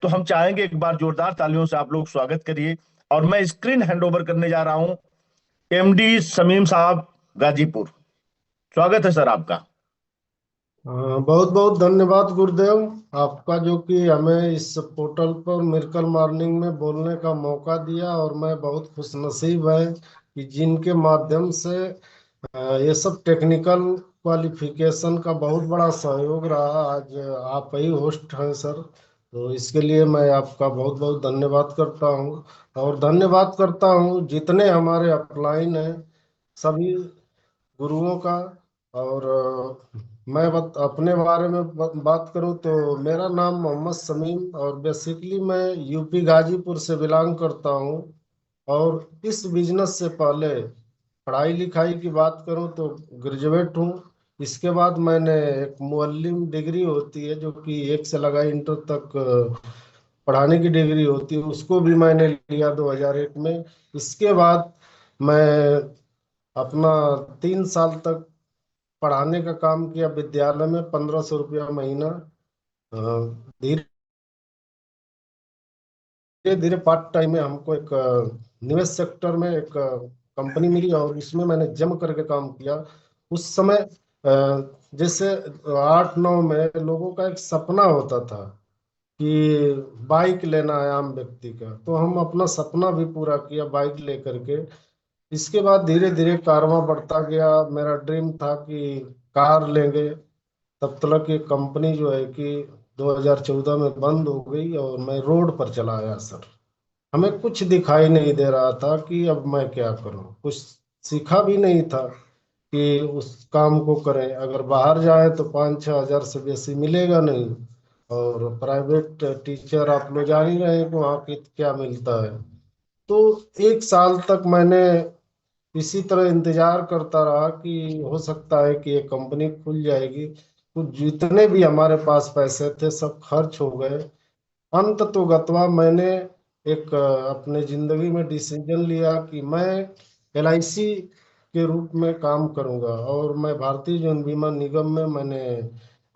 तो हम चाहेंगे एक बार जोरदार तालियों से आप लोग स्वागत करिए। और मैं स्क्रीन हैंड ओवर करने जा रहा हूं एमडी समीम साहब, गाजीपुर। स्वागत है सर आपका। बहुत बहुत धन्यवाद गुरुदेव आपका, जो कि हमें इस पोर्टल पर मिरेकल मॉर्निंग में बोलने का मौका दिया। और मैं बहुत खुशनसीब है कि जिनके माध्यम से ये सब टेक्निकल क्वालिफिकेशन का बहुत बड़ा सहयोग रहा। आज आप ही होस्ट हैं सर, तो इसके लिए मैं आपका बहुत बहुत धन्यवाद करता हूँ। और धन्यवाद करता हूँ जितने हमारे अपलाइन हैं, सभी गुरुओं का। और मैं अपने बारे में बात करूं तो मेरा नाम मोहम्मद समीम, और बेसिकली मैं यूपी गाजीपुर से बिलोंग करता हूं। और इस बिजनेस से पहले पढ़ाई लिखाई की बात करूं तो ग्रेजुएट हूं। इसके बाद मैंने एक मुअल्लिम डिग्री होती है, जो कि 1 से इंटर तक पढ़ाने की डिग्री होती है, उसको भी मैंने लिया 2001 में। इसके बाद मैं अपना 3 साल तक पढ़ाने का काम किया विद्यालय में, 1500 रुपया महीना। धीरे धीरे पार्ट टाइम में हमको एक निवेश सेक्टर में एक कंपनी मिली, और उसमें मैंने जम करके काम किया। उस समय जैसे 8 9 में लोगों का एक सपना होता था कि बाइक लेना है आम व्यक्ति का, तो हम अपना सपना भी पूरा किया बाइक लेकर के। इसके बाद धीरे धीरे कारवां बढ़ता गया। मेरा ड्रीम था कि कार लेंगे। तब तक ये कंपनी जो है कि 2014 में बंद हो गई, और मैं रोड पर चला आया सर। हमें कुछ दिखाई नहीं दे रहा था कि अब मैं क्या करूं। कुछ सीखा भी नहीं था कि उस काम को करें। अगर बाहर जाए तो 5 6 हज़ार से बेसी मिलेगा नहीं। और प्राइवेट टीचर आप लोग जान ही रहे हैं कि वहाँ की क्या मिलता है। तो 1 साल तक मैंने इसी तरह इंतजार करता रहा कि हो सकता है कि ये कंपनी खुल जाएगी। तो जितने भी हमारे पास पैसे थे सब खर्च हो गए। अंत तो गत्वा मैंने एक अपने जिंदगी में डिसीजन लिया कि मैं एलआईसी के रूप में काम करूंगा। और मैं भारतीय जीवन बीमा निगम में मैंने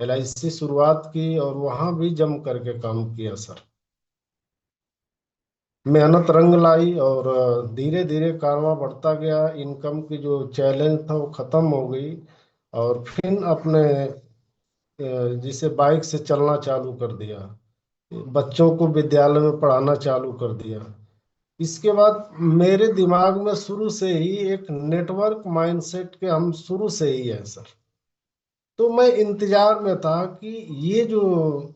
एलआईसी शुरुआत की, और वहां भी जम करके काम किया सर। मेहनत रंग लाई, और धीरे धीरे कारवां बढ़ता गया। इनकम की जो चैलेंज था वो खत्म हो गई। और फिर अपने जिसे बाइक से चलना चालू कर दिया, बच्चों को विद्यालय में पढ़ाना चालू कर दिया। इसके बाद मेरे दिमाग में शुरू से ही एक नेटवर्क माइंडसेट के हम शुरू से ही है सर। तो मैं इंतजार में था कि ये जो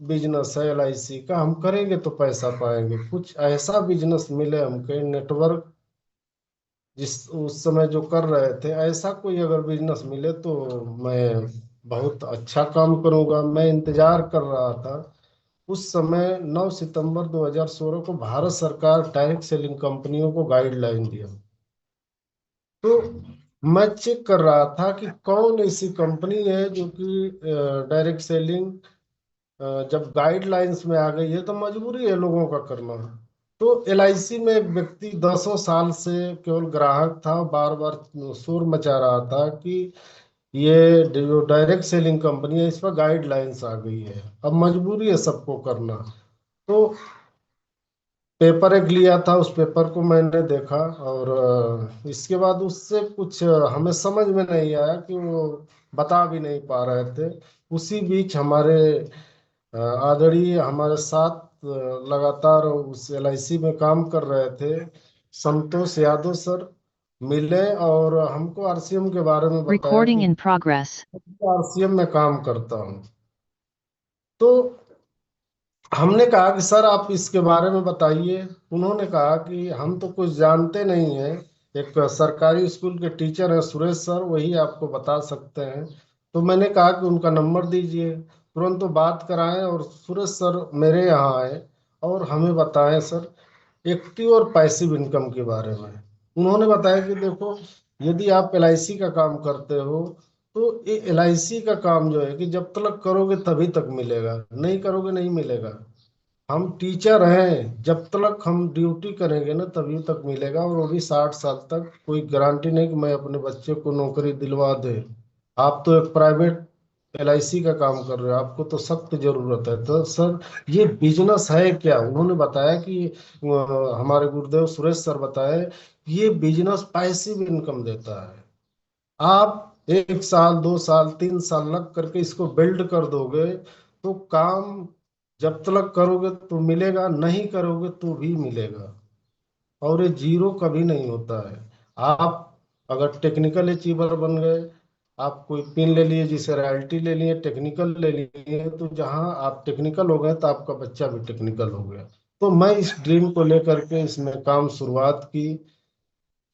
बिजनेस है एलआईसी का, हम करेंगे तो पैसा पाएंगे। कुछ ऐसा बिजनेस मिले हमके, नेटवर्क जिस उस समय जो कर रहे थे, ऐसा कोई अगर बिजनेस मिले तो मैं बहुत अच्छा काम करूंगा। मैं इंतजार कर रहा था। उस समय 9 सितंबर 2016 को भारत सरकार डायरेक्ट सेलिंग कंपनियों को गाइडलाइन दिया। तो मैं चेक कर रहा था कि कौन ऐसी कंपनी है जो कि डायरेक्ट सेलिंग जब गाइडलाइंस में आ गई है तो मजबूरी है लोगों का करना। तो एलआईसी में एक व्यक्ति 10 साल से केवल ग्राहक था, बार बार शोर मचा रहा था कि ये जो डायरेक्ट सेलिंग कंपनी है इस पर गाइडलाइंस आ गई है, अब मजबूरी है सबको करना। तो पेपर एक लिया था, उस पेपर को मैंने देखा। और इसके बाद उससे कुछ हमें समझ में नहीं आया कि वो बता भी नहीं पा रहे थे। उसी बीच हमारे आदरणीय हमारे साथ लगातार उस एलआईसी में काम कर रहे थे संतोष यादव सर मिले, और हमको आरसीएम के बारे में बताया Recording कि in progress. आरसीएम में काम करता हूँ। तो हमने कहा कि सर आप इसके बारे में बताइए। उन्होंने कहा कि हम तो कुछ जानते नहीं हैं, एक सरकारी स्कूल के टीचर हैं सुरेश सर, वही आपको बता सकते हैं। तो मैंने कहा कि उनका नंबर दीजिए। तुरंत तो बात कराएं, और सुरेश सर मेरे यहाँ आए और हमें बताएं सर एक्टिव और पैसिव इनकम के बारे में। उन्होंने बताया कि देखो, यदि आप एलआईसी का काम करते हो तो ये एलआईसी का काम जो है कि जब तक करोगे तभी तक मिलेगा, नहीं करोगे नहीं मिलेगा। हम टीचर हैं, जब तक हम ड्यूटी करेंगे ना तभी तक मिलेगा, और वो भी 60 साल तक। कोई गारंटी नहीं कि मैं अपने बच्चे को नौकरी दिलवा दे। आप तो एक प्राइवेट LIC का काम कर रहे हो, आपको तो सख्त जरूरत है। तो सर ये बिजनेस है क्या? उन्होंने बताया कि हमारे गुरुदेव सुरेश सर बताए कि ये बिजनेस पैसिव इनकम देता है। आप 1 साल 2 साल 3 साल लग करके इसको बिल्ड कर दोगे तो काम जब तक करोगे तो मिलेगा, नहीं करोगे तो भी मिलेगा। और ये जीरो कभी नहीं होता है। आप अगर टेक्निकल अचीवर बन गए, आप कोई पिन ले लिए, जिसे रॉयल्टी ले लिए, टेक्निकल ले लिए, तो जहां आप टेक्निकल हो गए तो आपका बच्चा भी टेक्निकल हो गया। तो मैं इस ड्रीम को लेकर के इसमें काम शुरुआत की।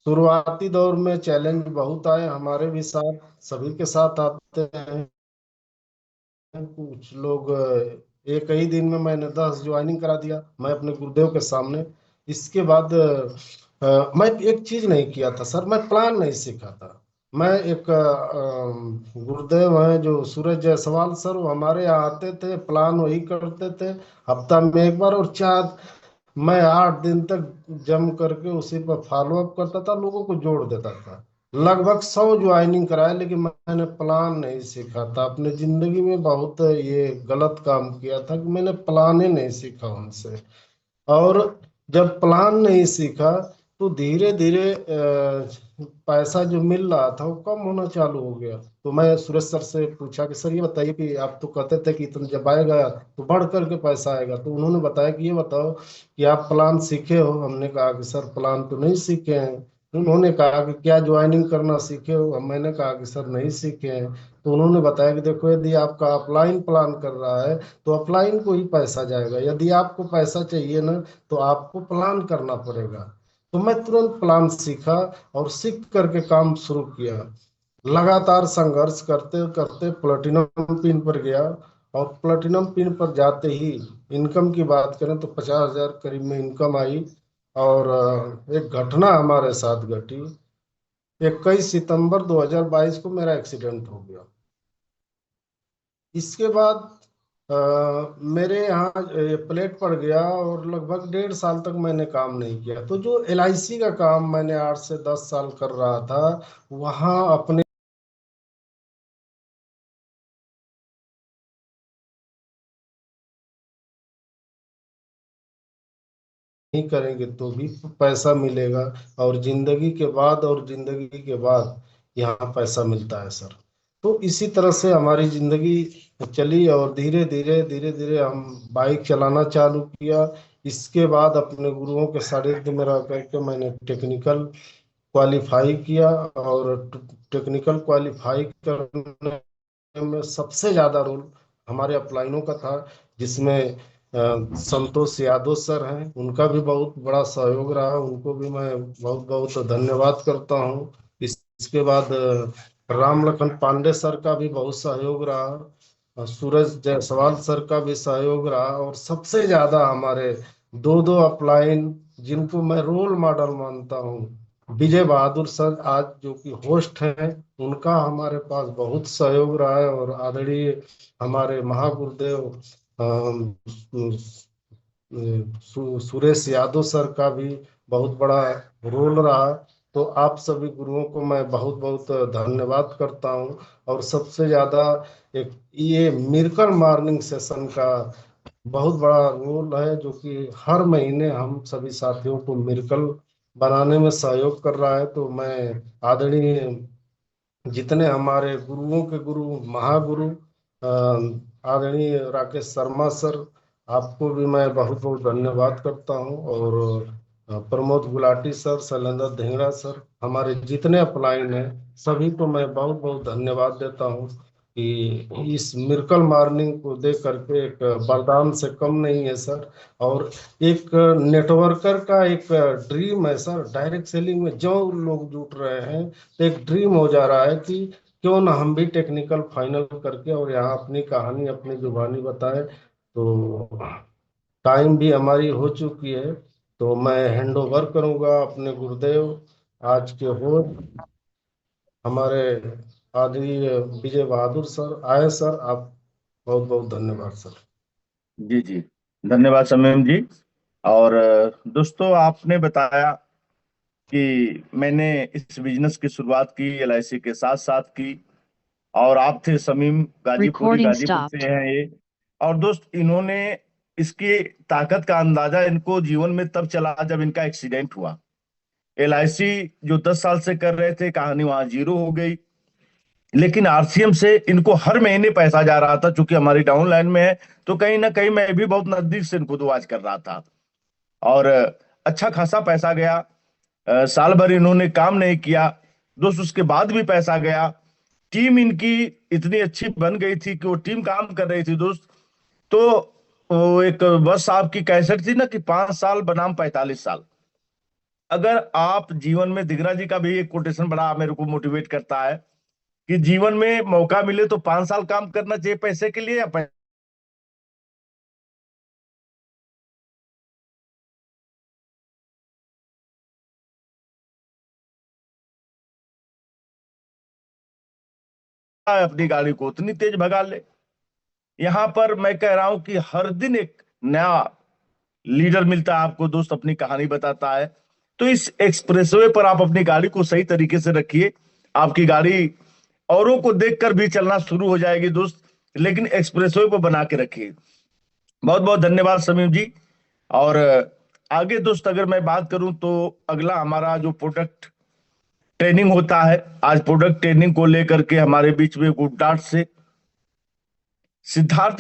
शुरुआती दौर में चैलेंज बहुत आए, हमारे भी साथ, सभी के साथ आते हैं। कुछ लोग एक ही दिन में मैंने 10 ज्वाइनिंग करा दिया, मैं अपने गुरुदेव के सामने। इसके बाद मैं एक चीज नहीं किया था सर, मैं प्लान नहीं सीखा था। मैं एक गुरुदेव हैं जो सूरज जायसवाल सर, वो हमारे यहाँ आते थे, प्लान वही करते थे हफ्ता में एक बार। और 4, मैं 8 दिन तक जम करके उसी पर फॉलो अप करता था, लोगों को जोड़ देता था। लगभग 100 ज्वाइनिंग कराए, लेकिन मैंने प्लान नहीं सीखा था। अपने जिंदगी में बहुत ये गलत काम किया था कि मैंने प्लान ही नहीं सीखा उनसे। और जब प्लान नहीं सीखा तो धीरे धीरे पैसा जो मिल रहा था वो कम होना चालू हो गया। तो मैं सुरेश सर से पूछा कि सर ये बताइए कि आप तो कहते थे कि इतना जब आएगा तो बढ़ करके पैसा आएगा। तो उन्होंने बताया कि ये बताओ कि आप प्लान सीखे हो? हमने कहा कि सर प्लान तो नहीं सीखे हैं। उन्होंने कहा कि क्या ज्वाइनिंग करना सीखे हो? मैंने कहा कि सर नहीं सीखे हैं। तो उन्होंने बताया कि देखो, यदि आपका अपलाइन प्लान कर रहा है तो अपलाइन को ही पैसा जाएगा, यदि आपको पैसा चाहिए ना तो आपको प्लान करना पड़ेगा। तो मैं तुरंत प्लान सीखा और सीख करके काम शुरू किया। लगातार संघर्ष करते करते प्लेटिनम पिन पर गया। और प्लेटिनम पिन पर जाते ही इनकम की बात करें तो 50,000 करीब में इनकम आई। और एक घटना हमारे साथ घटी। 21 सितंबर 2022 को मेरा एक्सीडेंट हो गया। इसके बाद मेरे यहाँ प्लेट पड़ गया और लगभग 1.5 साल तक मैंने काम नहीं किया। तो जो LIC का काम मैंने 8 से 10 साल कर रहा था, वहाँ अपने नहीं करेंगे तो भी पैसा मिलेगा। और जिंदगी के बाद, और जिंदगी के बाद यहाँ पैसा मिलता है सर। तो इसी तरह से हमारी जिंदगी चली और धीरे धीरे धीरे धीरे हम बाइक चलाना चालू किया। इसके बाद अपने गुरुओं के सानिध्य में रह करके मैंने टेक्निकल क्वालिफाई किया। और टेक्निकल क्वालिफाई करने में सबसे ज्यादा रोल हमारे अपलाइनों का था, जिसमें संतोष यादव सर हैं, उनका भी बहुत बड़ा सहयोग रहा। उनको भी मैं बहुत बहुत धन्यवाद करता हूँ। इसके बाद राम लखन पांडे सर का भी बहुत सहयोग रहा। सूरज जायसवाल सर का भी सहयोग रहा। और सबसे ज्यादा हमारे दो दो अपलाइन, जिनको मैं रोल मॉडल मानता हूँ, विजय बहादुर सर आज जो कि होस्ट हैं, उनका हमारे पास बहुत सहयोग रहा है। और आदरणीय हमारे महागुरुदेव सुरेश यादव सर का भी बहुत बड़ा रोल रहा। तो आप सभी गुरुओं को मैं बहुत बहुत धन्यवाद करता हूँ। और सबसे ज्यादा एक ये मिरकल मॉर्निंग सेशन का बहुत बड़ा रोल है, जो कि हर महीने हम सभी साथियों को मिरकल बनाने में सहयोग कर रहा है। तो मैं आदरणीय जितने हमारे गुरुओं के गुरु, महागुरु आदरणीय राकेश शर्मा सर, आपको भी मैं बहुत बहुत धन्यवाद करता हूँ। और प्रमोद गुलाटी सर, शैलेंद्र धिंगड़ा सर, हमारे जितने अपलाइन हैं सभी को मैं बहुत बहुत धन्यवाद देता हूँ कि इस मिरकल मॉर्निंग को देख करके एक वरदान से कम नहीं है सर। और एक नेटवर्कर का एक ड्रीम है सर, डायरेक्ट सेलिंग में जो लोग जुट रहे हैं, तो एक ड्रीम हो जा रहा है कि क्यों ना हम भी टेक्निकल फाइनल करके और यहाँ अपनी कहानी, अपनी जुबानी बताए। तो टाइम भी हमारी हो चुकी है। तो मैं हैंड ओवर करूंगा अपने गुरुदेव, आज के होस्ट हमारे आदरणीय विजय बहादुर सर। आए सर, आप बहुत बहुत धन्यवाद सर। जी जी, धन्यवाद समीम जी। और दोस्तों, आपने बताया कि मैंने इस बिजनेस की शुरुआत की LIC के साथ साथ की। और आप थे समीम गाजीपुरी, Recording गाजीपुर से stopped. हैं ये। और दोस्त, इन्होंने इसकी ताकत का अंदाजा इनको जीवन में तब चला जब इनका एक्सीडेंट हुआ। एलआईसी जो 10 साल से कर रहे थे, कहानी वहां जीरो हो गई। लेकिन आरसीएम से इनको हर महीने पैसा जा रहा था, चूंकि हमारी डाउन लाइन में है, तो कहीं ना कहीं मैं भी बहुत नजदीक से इनको दुआज कर रहा था। और अच्छा खासा पैसा गया। साल भर इन्होंने काम नहीं किया दोस्त, उसके बाद भी पैसा गया। टीम इनकी इतनी अच्छी बन गई थी कि वो टीम काम कर रही थी दोस्त। तो वो एक बस साहब की कैसेट थी ना कि 5 साल बनाम 45 साल। अगर आप जीवन में, दिगरा जी का भी एक कोटेशन बड़ा मेरे को मोटिवेट करता है कि जीवन में मौका मिले तो 5 साल काम करना चाहिए पैसे के लिए, या अपनी गाड़ी को उतनी तेज भगा ले। यहां पर मैं कह रहा हूं कि हर दिन एक नया लीडर मिलता है आपको दोस्त, अपनी कहानी बताता है। तो इस एक्सप्रेसवे पर आप अपनी गाड़ी को सही तरीके से रखिए। आपकी गाड़ी औरों को देखकर भी चलना शुरू हो जाएगी दोस्त, लेकिन एक्सप्रेसवे पर बना के रखिए। बहुत बहुत धन्यवाद समीम जी। और आगे दोस्त अगर मैं बात करूं तो अगला हमारा जो प्रोडक्ट ट्रेनिंग होता है, आज प्रोडक्ट ट्रेनिंग को लेकर के हमारे बीच में गुडडाट से सिद्धार्थ